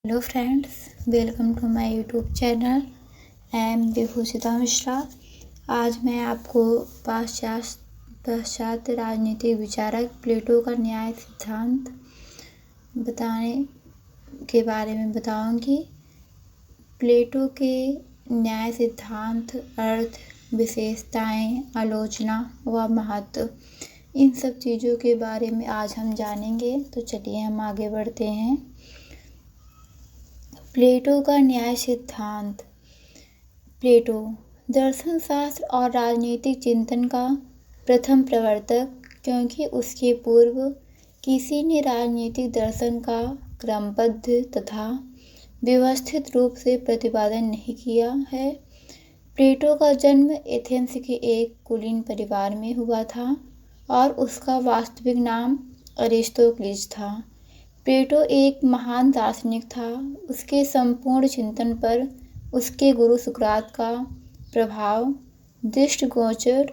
Hello friends, welcome to my YouTube channel. I am Vibhushita Mishra. आज मैं आपको पाश्चात्य राजनीतिक विचारक प्लेटो का न्याय सिद्धांत बताने के बारे में बताऊंगी। प्लेटो के न्याय सिद्धांत, अर्थ, विशेषताएं, आलोचना व महत्व, इन सब चीज़ों के बारे में आज हम जानेंगे। तो चलिए हम आगे बढ़ते हैं। प्लेटो का न्याय सिद्धांत। प्लेटो दर्शन शास्त्र और राजनीतिक चिंतन का प्रथम प्रवर्तक, क्योंकि उसके पूर्व किसी ने राजनीतिक दर्शन का क्रमबद्ध तथा व्यवस्थित रूप से प्रतिपादन नहीं किया है। प्लेटो का जन्म एथेंस के एक कुलीन परिवार में हुआ था और उसका वास्तविक नाम अरिस्तोक्लिस था। प्लेटो एक महान दार्शनिक था। उसके संपूर्ण चिंतन पर उसके गुरु सुकरात का प्रभाव दृष्टिगोचर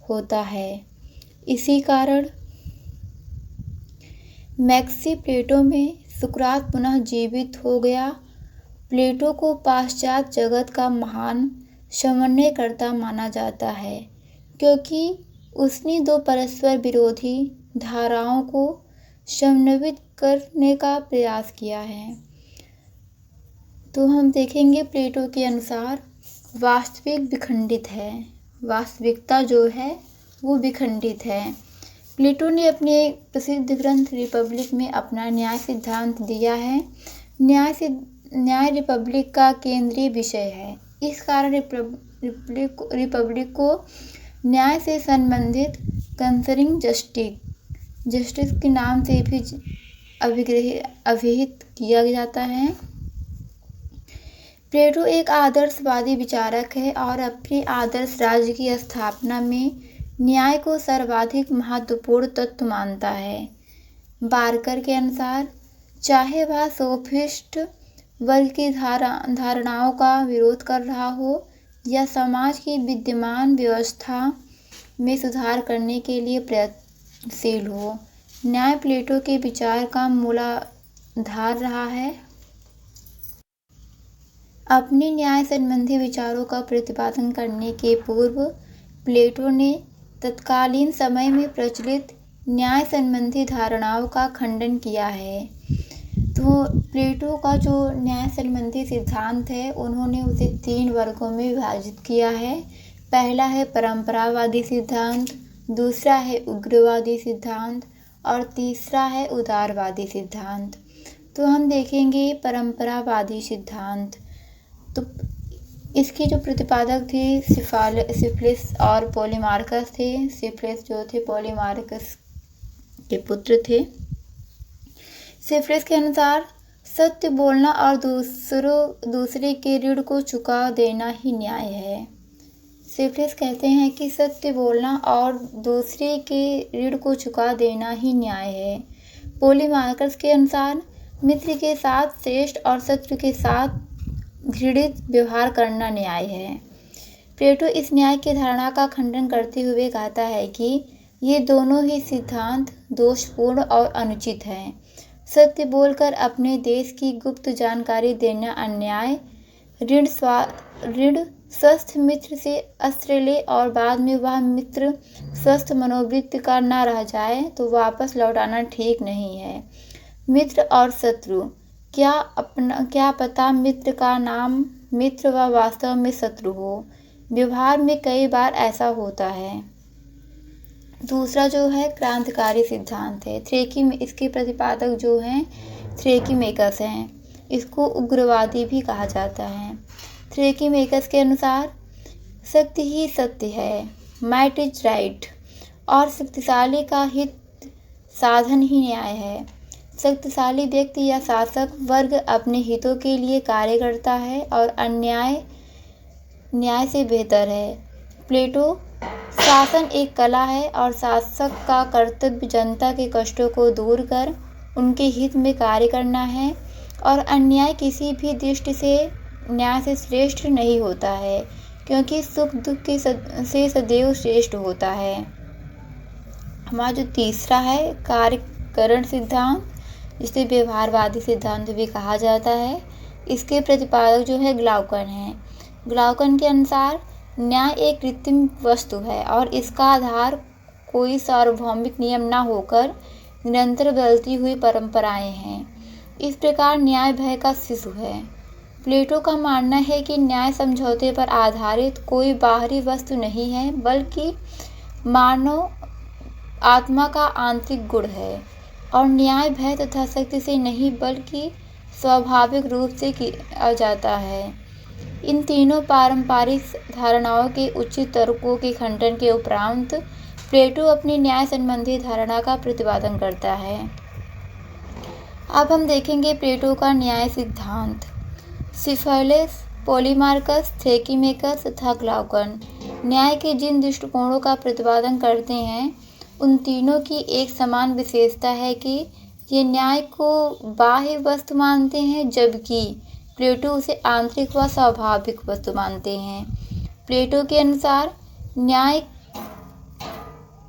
होता है। इसी कारण मैक्सी प्लेटो में सुकरात पुनः जीवित हो गया। प्लेटो को पाश्चात्य जगत का महान समन्वयकर्ता माना जाता है, क्योंकि उसने दो परस्पर विरोधी धाराओं को समन्वित करने का प्रयास किया है। तो हम देखेंगे प्लेटो के अनुसार वास्तविक विखंडित है, वास्तविकता जो है वो विखंडित है। प्लेटो ने अपने प्रसिद्ध ग्रंथ रिपब्लिक में अपना न्याय सिद्धांत दिया है। न्याय रिपब्लिक का केंद्रीय विषय है। इस कारण रिपब्लिक को न्याय से संबंधित कंसर्निंग जस्टिस के नाम से भी अभिहित किया जाता है। प्लेटो एक आदर्शवादी विचारक है और अपने आदर्श राज्य की स्थापना में न्याय को सर्वाधिक महत्वपूर्ण तत्व मानता है। बार्कर के अनुसार, चाहे वह सोफिस्ट वर्ग की धारणाओं का विरोध कर रहा हो या समाज की विद्यमान व्यवस्था में सुधार करने के लिए प्रयत्नशील हो, न्याय प्लेटो के विचार का मूलाधार रहा है। अपने न्याय संबंधी विचारों का प्रतिपादन करने के पूर्व प्लेटो ने तत्कालीन समय में प्रचलित न्याय संबंधी धारणाओं का खंडन किया है। तो प्लेटो का जो न्याय संबंधी सिद्धांत है, उन्होंने उसे 3 वर्गों में विभाजित किया है। पहला है परंपरावादी सिद्धांत, दूसरा है उग्रवादी सिद्धांत और तीसरा है उदारवादी सिद्धांत। तो हम देखेंगे परंपरावादी सिद्धांत। तो इसके जो प्रतिपादक थे सिफिलिस और पॉलीमार्कस थे। सिफिलिस जो थे पॉलीमार्कस के पुत्र थे। सिफिलिस के अनुसार सत्य बोलना और दूसरे के ऋण को चुका देना ही न्याय है। सिफिलिस कहते हैं कि सत्य बोलना और दूसरे के ऋण को चुका देना ही न्याय है। पॉलीमार्कस के अनुसार मित्र के साथ श्रेष्ठ और शत्रु के साथ घृणित व्यवहार करना न्याय है। प्लेटो इस न्याय की धारणा का खंडन करते हुए कहता है कि ये दोनों ही सिद्धांत दोषपूर्ण और अनुचित हैं। सत्य बोलकर अपने देश की गुप्त जानकारी देना अन्याय, ऋण स्वस्थ मित्र से अस्त्र ले और बाद में वह मित्र स्वस्थ मनोवृत्ति का न रह जाए तो वापस लौटाना ठीक नहीं है। मित्र और शत्रु, क्या पता मित्र का नाम मित्र व वास्तव में शत्रु हो। व्यवहार में कई बार ऐसा होता है। दूसरा जो है क्रांतिकारी सिद्धांत है। इसके प्रतिपादक जो हैं थ्रेकीमेकस हैं। इसको उग्रवादी भी कहा जाता है। थ्रेकीमेकस के अनुसार सत्य ही सत्य है, माइट इज राइट, और शक्तिशाली का हित साधन ही न्याय है। शक्तिशाली व्यक्ति या शासक वर्ग अपने हितों के लिए कार्य करता है और अन्याय न्याय से बेहतर है। प्लेटो, शासन एक कला है और शासक का कर्तव्य जनता के कष्टों को दूर कर उनके हित में कार्य करना है और अन्याय किसी भी दृष्टि से न्याय से श्रेष्ठ नहीं होता है, क्योंकि सुख दुख से सदैव श्रेष्ठ होता है। हमारा जो तीसरा है कार्यकरण सिद्धांत। जिसे व्यवहारवादी सिद्धांत भी कहा जाता है। इसके प्रतिपादक जो है ग्लाउकन हैं। ग्लाउकन के अनुसार न्याय एक कृत्रिम वस्तु है और इसका आधार कोई सार्वभौमिक नियम न होकर निरंतर बदलती हुई परंपराएं हैं। इस प्रकार न्याय भय का शिशु है। प्लेटो का मानना है कि न्याय समझौते पर आधारित कोई बाहरी वस्तु नहीं है, बल्कि मानव आत्मा का आंतरिक गुण है और न्याय भय तथा शक्ति से नहीं बल्कि स्वाभाविक रूप से किया जाता है। इन तीनों पारंपरिक धारणाओं के उचित तर्कों के खंडन के उपरांत प्लेटो अपनी न्याय संबंधी धारणा का प्रतिपादन करता है। अब हम देखेंगे प्लेटो का न्याय सिद्धांत। सिफाइलस, पोलीमार्कस, थेकीमेकस तथा ग्लाउकन न्याय के जिन दृष्टिकोणों का प्रतिपादन करते हैं, उन तीनों की एक समान विशेषता है कि ये न्याय को बाह्य वस्तु मानते हैं, जबकि प्लेटो उसे आंतरिक व स्वाभाविक वस्तु मानते हैं। प्लेटो के अनुसार न्याय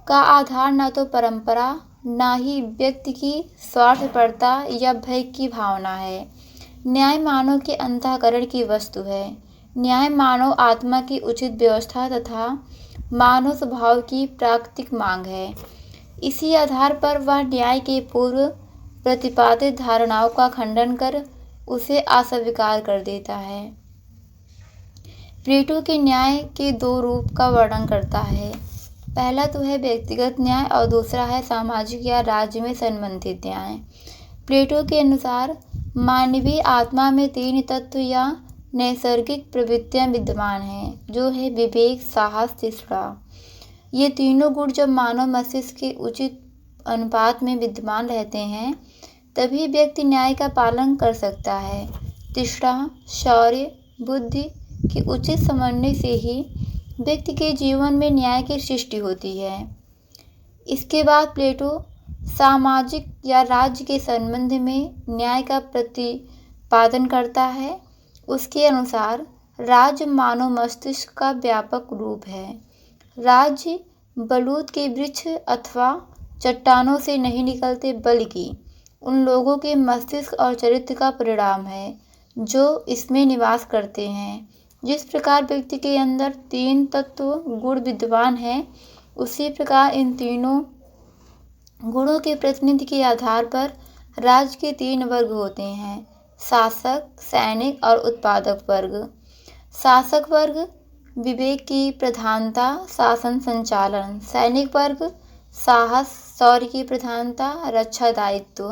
का आधार न तो परंपरा, न ही व्यक्ति की स्वार्थपरता या भय की भावना है। न्याय मानव के अंतःकरण की वस्तु है। न्याय मानव आत्मा की उचित व्यवस्था तथा मानव स्वभाव की प्राकृतिक मांग है। इसी आधार पर वह न्याय के पूर्व प्रतिपादित धारणाओं का खंडन कर उसे अस्वीकार कर देता है। प्लेटो के न्याय के दो रूप का वर्णन करता है। पहला तो है व्यक्तिगत न्याय और दूसरा है सामाजिक या राज्य में संबंधित न्याय। प्लेटो के अनुसार मानवीय आत्मा में तीन तत्व या नैसर्गिक प्रवृत्तियां विद्यमान हैं, जो है विवेक, साहस, तृष्णा। ये तीनों गुण जब मानव मस्तिष्क के उचित अनुपात में विद्यमान रहते हैं, तभी व्यक्ति न्याय का पालन कर सकता है। तृष्णा, शौर्य, बुद्धि के उचित समन्वय से ही व्यक्ति के जीवन में न्याय की सृष्टि होती है। इसके बाद प्लेटो सामाजिक या राज्य के संबंध में न्याय का प्रतिपादन करता है। उसके अनुसार राज्य मानव मस्तिष्क का व्यापक रूप है। राज्य बलूत के वृक्ष अथवा चट्टानों से नहीं निकलते, बल्कि उन लोगों के मस्तिष्क और चरित्र का परिणाम है जो इसमें निवास करते हैं। जिस प्रकार व्यक्ति के अंदर तीन तत्व गुण विद्यमान हैं, उसी प्रकार इन तीनों गुणों के प्रतिनिधि के आधार पर राज्य के तीन वर्ग होते हैं: शासक, सैनिक और उत्पादक वर्ग। शासक वर्ग विवेक की प्रधानता, शासन संचालन। सैनिक वर्ग साहस, शौर्य की प्रधानता, रक्षा दायित्व।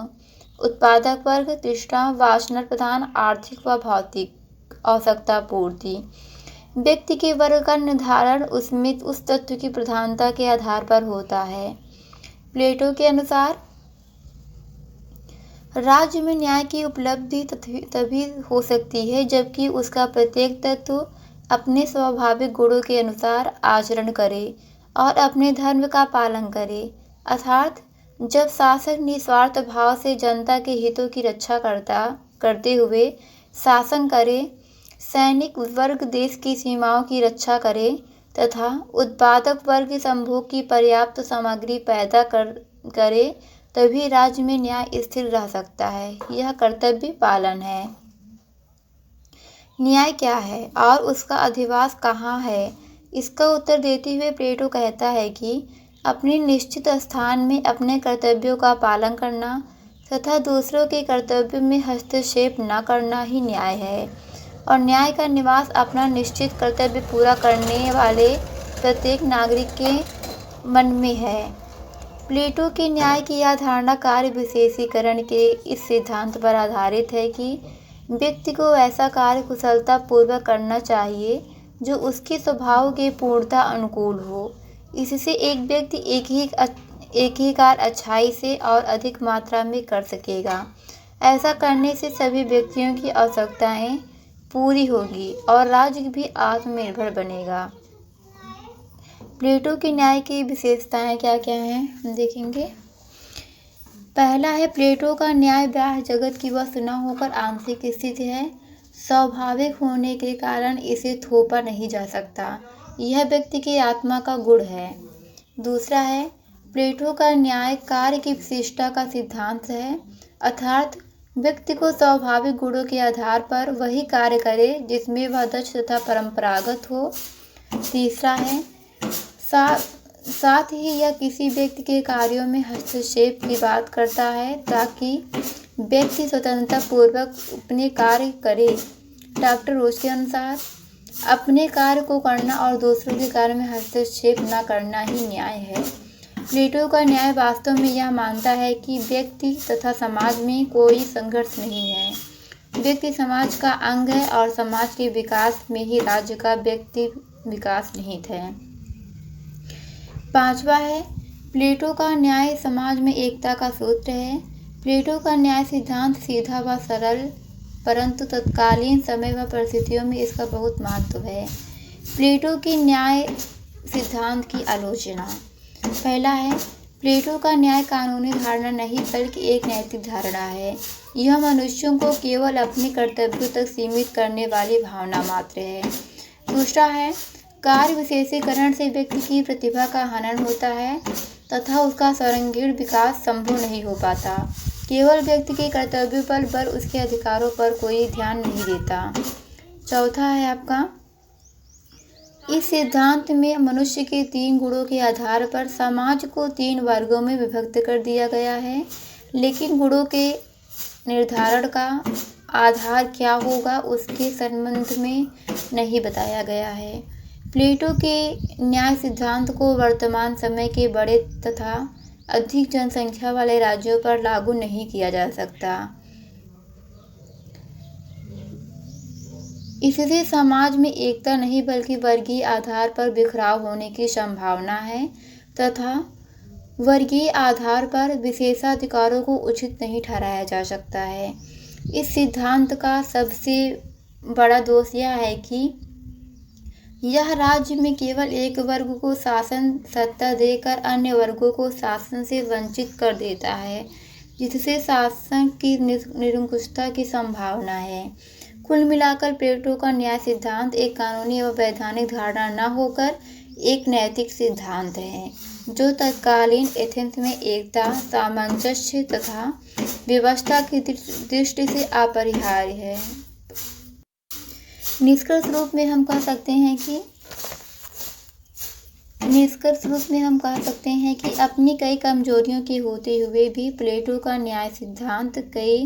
उत्पादक वर्ग तृष्णा, वासना प्रधान, आर्थिक व भौतिक आवश्यकता पूर्ति। व्यक्ति के वर्ग का निर्धारण उसमें उस तत्व की प्रधानता के आधार पर होता है। प्लेटो के अनुसार राज्य में न्याय की उपलब्धि तभी हो सकती है जबकि उसका प्रत्येक तत्व अपने स्वाभाविक गुणों के अनुसार आचरण करे और अपने धर्म का पालन करे। अर्थात जब शासक निस्वार्थ भाव से जनता के हितों की रक्षा करते हुए शासन करे, सैनिक वर्ग देश की सीमाओं की रक्षा करे तथा उत्पादक वर्ग संभोग की पर्याप्त सामग्री पैदा करे, तभी राज्य में न्याय स्थिर रह सकता है। यह कर्तव्य पालन है। न्याय क्या है और उसका अधिवास कहाँ है? इसका उत्तर देते हुए प्लेटो कहता है कि अपने निश्चित स्थान में अपने कर्तव्यों का पालन करना तथा दूसरों के कर्तव्यों में हस्तक्षेप न करना ही न्याय है, और न्याय का निवास अपना निश्चित कर्तव्य पूरा करने वाले प्रत्येक नागरिक के मन में है। प्लेटो के न्याय की यह धारणा कार्य विशेषीकरण के इस सिद्धांत पर आधारित है कि व्यक्ति को ऐसा कार्य कुशलता पूर्वक करना चाहिए जो उसके स्वभाव के पूर्णता अनुकूल हो। इससे एक व्यक्ति एक ही कार्य अच्छाई से और अधिक मात्रा में कर सकेगा। ऐसा करने से सभी व्यक्तियों की आवश्यकताएं पूरी होगी और राज्य भी आत्मनिर्भर बनेगा। प्लेटो के न्याय की विशेषताएं क्या क्या हैं, हम देखेंगे। पहला है प्लेटो का न्याय बाह्य जगत की वस्तु न होकर आंतरिक स्थित है। स्वाभाविक होने के कारण इसे थोपा नहीं जा सकता। यह व्यक्ति की आत्मा का गुण है। दूसरा है प्लेटो का न्याय कार्य की विशिष्टता का सिद्धांत है अर्थात व्यक्ति को स्वाभाविक गुणों के आधार पर वही कार्य करे जिसमें वह दक्ष तथा परंपरागत हो। तीसरा है साथ ही यह किसी व्यक्ति के कार्यों में हस्तक्षेप की बात करता है ताकि व्यक्ति स्वतंत्रता पूर्वक अपने कार्य करे। डॉक्टर रोज के अनुसार अपने कार्य को करना और दूसरों के कार्य में हस्तक्षेप न करना ही न्याय है। प्लेटो का न्याय वास्तव में यह मानता है कि व्यक्ति तथा समाज में कोई संघर्ष नहीं है। व्यक्ति समाज का अंग है और समाज के विकास में ही राज्य का व्यक्ति विकास निहित है। पांचवा है प्लेटो का न्याय समाज में एकता का सूत्र है। प्लेटो का न्याय सिद्धांत सीधा व सरल परंतु तत्कालीन समय व परिस्थितियों में इसका बहुत महत्व है। प्लेटो की न्याय सिद्धांत की आलोचना। पहला है प्लेटो का न्याय कानूनी धारणा नहीं बल्कि एक नैतिक धारणा है। यह मनुष्यों को केवल अपने कर्तव्यों तक सीमित करने वाली भावना मात्र है। दूसरा है कार्य विशेषीकरण से व्यक्ति की प्रतिभा का हनन होता है तथा उसका सर्वांगीण विकास संभव नहीं हो पाता। केवल व्यक्ति के कर्तव्यों पर उसके अधिकारों पर कोई ध्यान नहीं देता। चौथा है आपका इस सिद्धांत में मनुष्य के 3 गुणों के आधार पर समाज को 3 वर्गों में विभक्त कर दिया गया है, लेकिन गुणों के निर्धारण का आधार क्या होगा उसके संबंध में नहीं बताया गया है। प्लेटो के न्याय सिद्धांत को वर्तमान समय के बड़े तथा अधिक जनसंख्या वाले राज्यों पर लागू नहीं किया जा सकता। इससे समाज में एकता नहीं बल्कि वर्गीय आधार पर बिखराव होने की संभावना है तथा वर्गीय आधार पर विशेषाधिकारों को उचित नहीं ठहराया जा सकता है। इस सिद्धांत का सबसे बड़ा दोष यह है कि यह राज्य में केवल एक वर्ग को शासन सत्ता देकर अन्य वर्गों को शासन से वंचित कर देता है, जिससे शासन की निरंकुशता की संभावना है। कुल मिलाकर प्लेटो का न्याय सिद्धांत एक कानूनी व वैधानिक धारणा न होकर एक नैतिक सिद्धांत है, जो तत्कालीन एथेंस में एकता, सामंजस्य तथा व्यवस्था की दृष्टि से अपरिहार्य है। निष्कर्ष रूप में हम कह सकते हैं कि अपनी कई कमजोरियों के होते हुए भी प्लेटो का न्याय सिद्धांत कई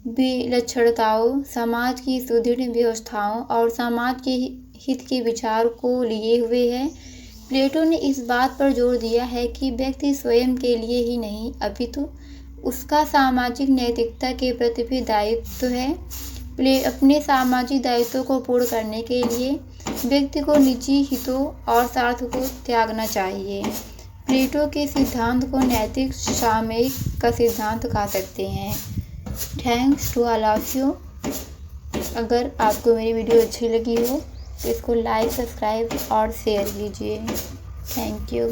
विलक्षणताओं, समाज की सुदृढ़ व्यवस्थाओं और समाज के हित के विचार को लिए हुए है। प्लेटो ने इस बात पर जोर दिया है कि व्यक्ति स्वयं के लिए ही नहीं अपितु उसका सामाजिक नैतिकता के प्रति भी दायित्व है। अपने सामाजिक दायित्वों को पूर्ण करने के लिए व्यक्ति को निजी हितों और स्वार्थ को त्यागना चाहिए। प्लेटो के सिद्धांत को नैतिक सामयिक का सिद्धांत कह सकते हैं। Thanks to all of you. अगर आपको मेरी वीडियो अच्छी लगी हो तो इसको लाइक, सब्सक्राइब और शेयर कीजिए। Thank you.